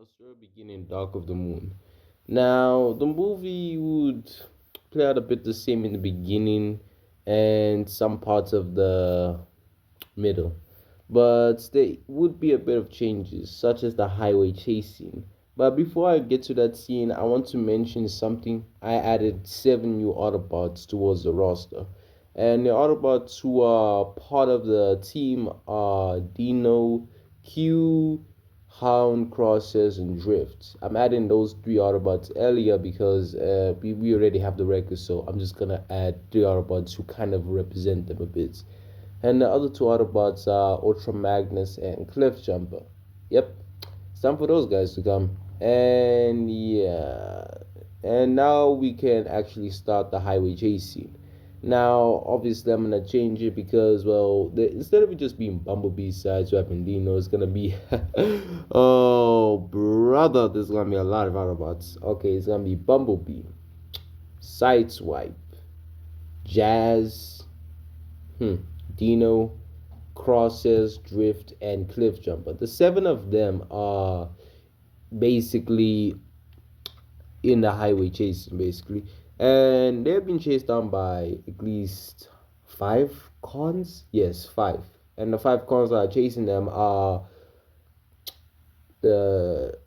I'll start beginning Dark of the Moon. Now, the movie would play out a bit the same in the beginning and some parts of the middle, but there would be a bit of changes, such as the highway chase scene. But before I get to that scene, I want to mention something. I added 7 new Autobots towards the roster. And the Autobots who are part of the team are Dino, Q, Hound, Crosses, and Drift. I'm adding those 3 Autobots earlier because we already have the record, so I'm just gonna add 3 Autobots who kind of represent them a bit. And the other 2 Autobots are Ultra Magnus and Cliff Jumper. Yep, it's time for those guys to come. And yeah, and now we can actually start the highway chase scene. Now, obviously, I'm gonna change it because, well, instead of it just being Bumblebee, Sideswipe, and Dino, it's gonna be, oh brother, there's gonna be a lot of Autobots. Okay, it's gonna be Bumblebee, Sideswipe, Jazz, Dino, Crosses, Drift, and Cliff Jumper. The 7 of them are basically in the highway chasing, basically, and they've been chased down by at least 5 cons. Yes, 5. And the 5 cons that are chasing them are the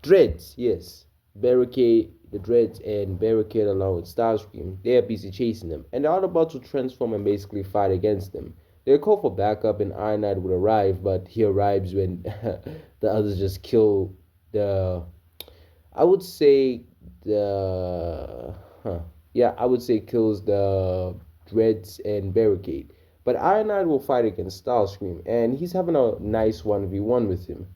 Dreads. Yes, Barricade, the Dreads, and Barricade along with Starscream. They are busy chasing them, and they're all about to transform and basically fight against them. They call for backup, and Iron Knight would arrive, but he arrives when the others just kill the. I would say the. Yeah, I would say kills the Dreads and Barricade. But Iron Knight will fight against Starscream, and he's having a nice 1v1 with him.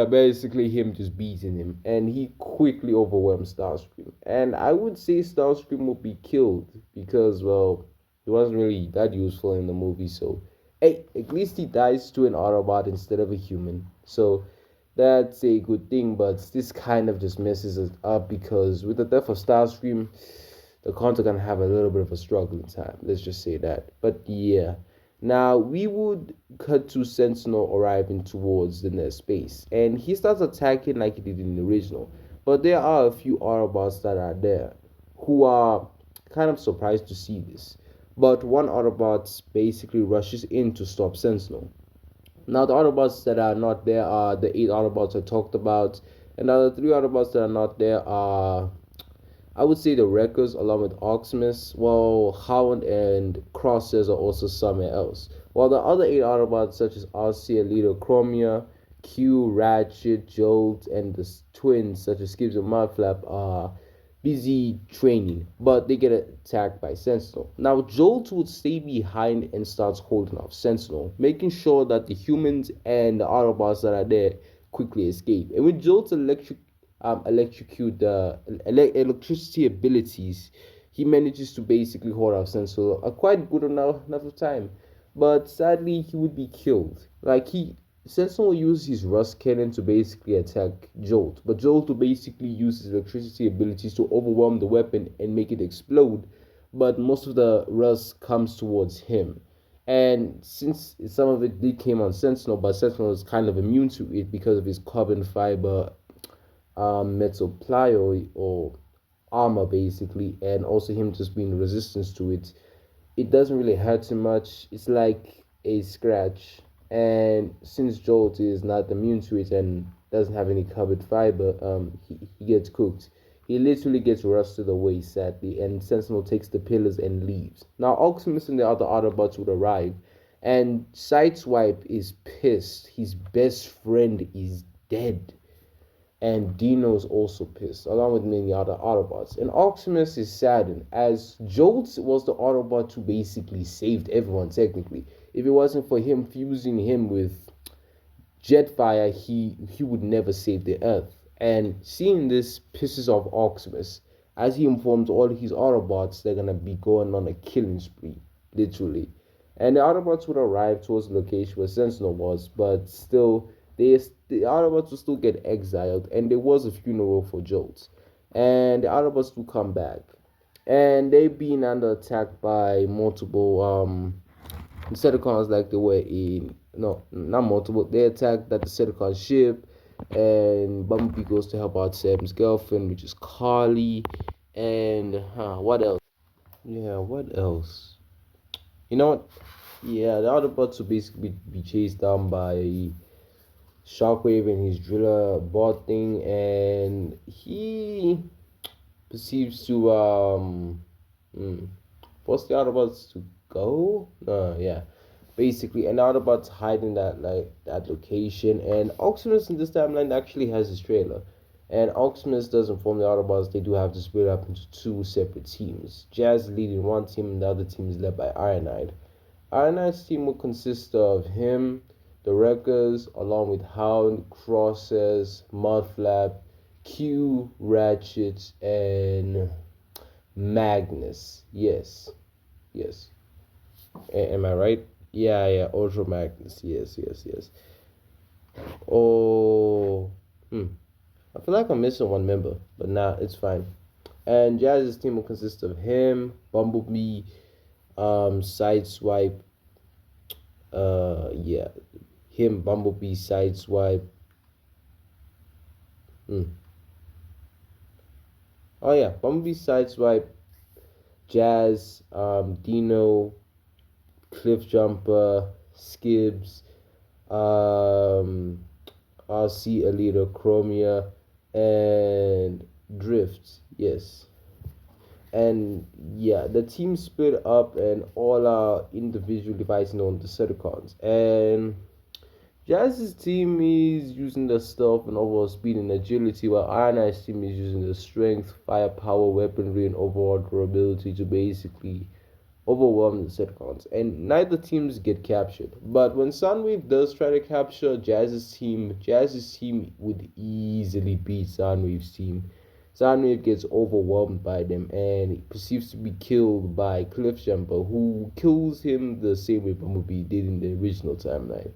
Basically, him just beating him, and he quickly overwhelms Starscream. And I would say Starscream will be killed because, well, he wasn't really that useful in the movie. So, hey, at least he dies to an Autobot instead of a human. So, that's a good thing, but this kind of just messes it up because with the death of Starscream, the cons are gonna have a little bit of a struggling time. Let's just say that. But yeah. Now we would cut to Sentinel arriving towards the next space, and he starts attacking like he did in the original. But there are a few Autobots that are there who are kind of surprised to see this. But one Autobot basically rushes in to stop Sentinel. Now the Autobots that are not there are the 8 Autobots I talked about, and the other 3 Autobots that are not there are, I would say, the Wreckers along with Oximus, while Howard and Crosses are also somewhere else. While the other 8 Autobots such as RC, Alito, Chromia, Q, Ratchet, Jolt, and the twins such as Skips and Mudflap are busy training, but they get attacked by Sentinel. Now Jolt would stay behind and starts holding off Sentinel, making sure that the humans and the Autobots that are there quickly escape. And with Jolt's electrocute the electricity abilities, he manages to basically hold off Sentinel a quite good enough of time. But sadly, he would be killed. Like Sentinel will use his rust cannon to basically attack Jolt, but Jolt will basically use his electricity abilities to overwhelm the weapon and make it explode. But most of the rust comes towards him. And since some of it did came on Sentinel, but Sentinel is kind of immune to it because of his carbon fiber metal plyo or armor basically, and also him just being resistance to it. It doesn't really hurt him much. It's like a scratch. And since Jolt is not immune to it and doesn't have any carbon fiber, he gets cooked. He literally gets rusted away, sadly, and Sentinel takes the pillars and leaves. Now, Optimus and the other Autobots would arrive, and Sideswipe is pissed. His best friend is dead, and Dino's also pissed, along with many other Autobots. And Optimus is saddened, as Jolt was the Autobot who basically saved everyone, technically. If it wasn't for him fusing him with Jetfire, he would never save the Earth. And seeing this pisses off Optimus, as he informs all his Autobots they're gonna be going on a killing spree, literally. And the Autobots would arrive towards the location where Sentinel was, but still, the Autobots would still get exiled, and there was a funeral for Jolt. And the Autobots would come back, and they being under attack by multiple Decepticons like they were in no, not multiple. They attack that Decepticon ship, and Bumblebee goes to help out Sam's girlfriend, which is Carly. And what else? Yeah, what else? You know what? Yeah, the Autobots will basically be chased down by Shockwave and his driller bot thing, and he perceives to mm, force the Autobots to go. Yeah, basically, and Autobots hide in that location, and Optimus in this timeline actually has his trailer. And Optimus does inform the Autobots they do have to split up into two separate teams. Jazz is leading one team, and the other team is led by Ironhide. Ironhide's team will consist of him, the Wreckers, along with Hound, Crosses, Mudflap, Q, Ratchet, and Magnus. Yes, yes. Am I right? Yeah, yeah. Ultra Magnus. Yes, yes, yes. Oh, I feel like I'm missing one member, but nah, it's fine. And Jazz's team will consist of him, Bumblebee, Sideswipe, yeah, him, Bumblebee, Sideswipe. Mm. Oh yeah, Bumblebee, Sideswipe, Jazz, Dino, Cliff Jumper, Skibs, um, RC Alita, Chromia, and Drift. Yes. And yeah, the team split up and all are individually fighting on the Decepticons. And Jazz's team is using the stealth and overall speed and agility, while Iron Eye's team is using the strength, firepower, weaponry, and overall durability to basically overwhelm the Decepticons. And neither teams get captured. But when Soundwave does try to capture Jazz's team would easily beat Soundwave's team. Soundwave gets overwhelmed by them and perceives to be killed by Cliffjumper, who kills him the same way Bumblebee did in the original timeline.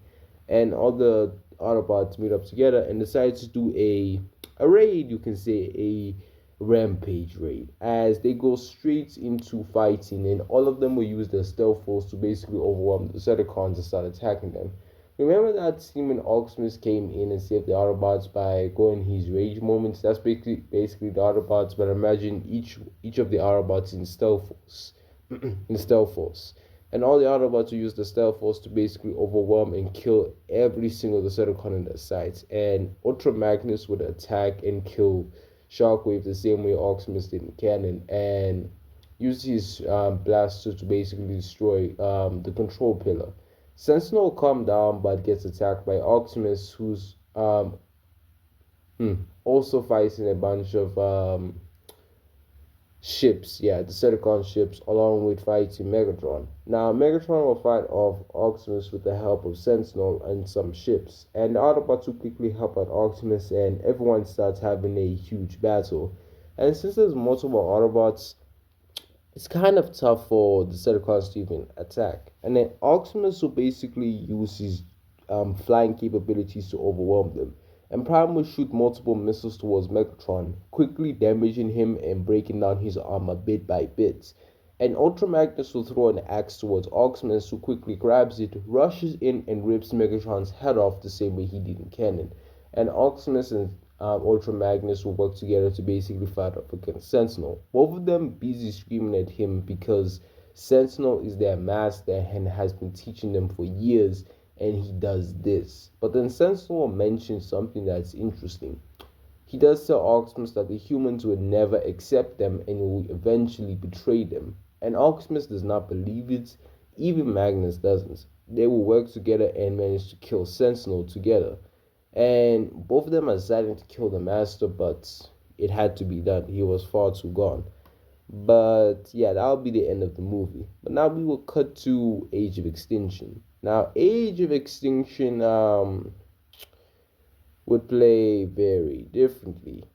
And all the Autobots meet up together and decide to do a raid, you can say a rampage raid, as they go straight into fighting, and all of them will use their stealth force to basically overwhelm the Decepticons and start attacking them. Remember that scene when Optimus came in and saved the Autobots by going his rage moments? That's basically the Autobots, but imagine each of the Autobots in stealth force, in stealth force, and all the Autobots will use the stealth force to basically overwhelm and kill every single Decepticon in their sights. And Ultra Magnus would attack and kill Shockwave the same way Optimus did in canon, and use his blaster to basically destroy the control pillar. Sentinel calms down but gets attacked by Optimus, who's also fighting a bunch of ships, yeah, Decepticon ships, along with fighting Megatron. Now, Megatron will fight off Optimus with the help of Sentinel and some ships, and the Autobots will quickly help out Optimus, and everyone starts having a huge battle. And since there's multiple Autobots, it's kind of tough for the Decepticons to even attack. And then Optimus will basically use his flying capabilities to overwhelm them. And Prime will shoot multiple missiles towards Megatron, quickly damaging him and breaking down his armor bit by bit. And Ultra Magnus will throw an axe towards Optimus, who quickly grabs it, rushes in, and rips Megatron's head off the same way he did in canon. And Optimus and Ultra Magnus will work together to basically fight up against Sentinel. Both of them busy screaming at him because Sentinel is their master and has been teaching them for years, and he does this. But then Sentinel mentions something that's interesting. He does tell Optimus that the humans will never accept them and will eventually betray them. And Optimus does not believe it, even Magnus doesn't. They will work together and manage to kill Sentinel together. And both of them are deciding to kill the master, but it had to be done. He was far too gone. But yeah, that'll be the end of the movie. But now we will cut to Age of Extinction. Now, Age of Extinction would play very differently.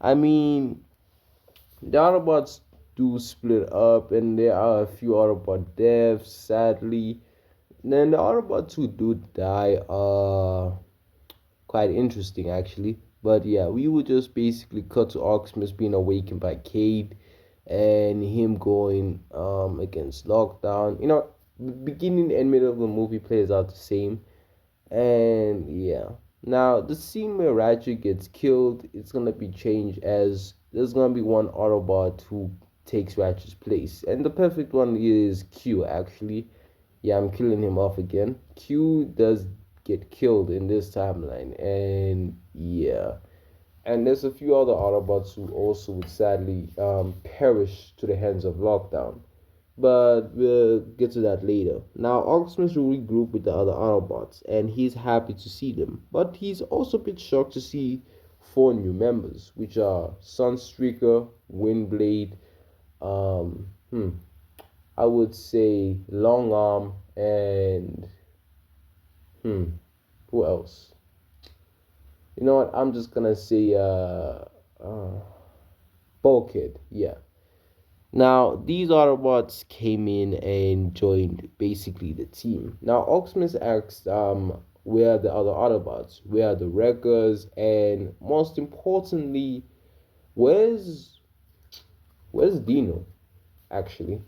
I mean, the Autobots do split up, and there are a few Autobot deaths, sadly. Then the Autobots who do die are quite interesting, actually. But yeah, we would just basically cut to Optimus being awakened by Cade and him going against Lockdown. You know, beginning and middle of the movie plays out the same. And yeah. Now the scene where Ratchet gets killed, it's gonna be changed as there's gonna be one Autobot who takes Ratchet's place. And the perfect one is Q actually. Yeah, I'm killing him off again. Q does get killed in this timeline, and yeah. And there's a few other Autobots who also would sadly perish to the hands of Lockdown. But we'll get to that later. Now, Optimus will regroup with the other Autobots, and he's happy to see them. But he's also a bit shocked to see four new members, which are Sunstreaker, Windblade, um, hmm, I would say Long Arm, and hmm, who else? You know what? I'm just gonna say uh Bulkhead. Yeah. Now, these Autobots came in and joined basically the team. Now, Optimus asked, where are the other Autobots? Where are the Wreckers? And most importantly, where's where's Dino, actually?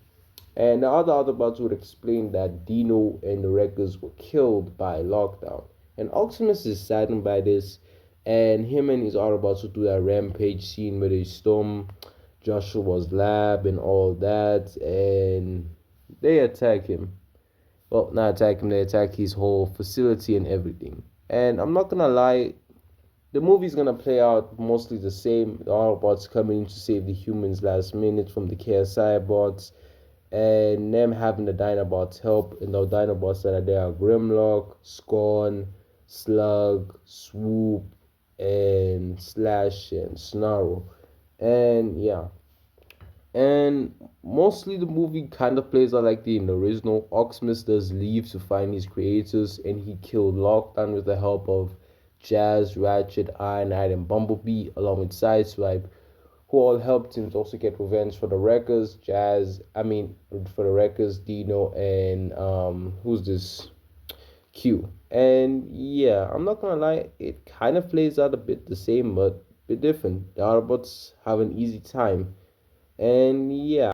And the other Autobots would explain that Dino and the Wreckers were killed by Lockdown. And Optimus is saddened by this, and him and his Autobots would do that rampage scene where they storm Joshua's lab and all that, and they attack him. Well, not attack him, they attack his whole facility and everything. And I'm not gonna lie, the movie's gonna play out mostly the same. The Autobots coming in to save the humans last minute from the KSI bots, and them having the Dinobots help. And the Dinobots that are there are Grimlock, Scorn, Slug, Swoop, and Slash and Snarl. And yeah, and mostly the movie kind of plays out like in the original. Optimus does leave to find his creators, and he killed Lockdown with the help of Jazz, Ratchet, Ironhide, and Bumblebee, along with Sideswipe, who all helped him to also get revenge for the Wreckers. For the Wreckers, Dino, and who's this? Q. And yeah, I'm not gonna lie, it kind of plays out a bit the same, but a bit different. The Autobots have an easy time, and yeah.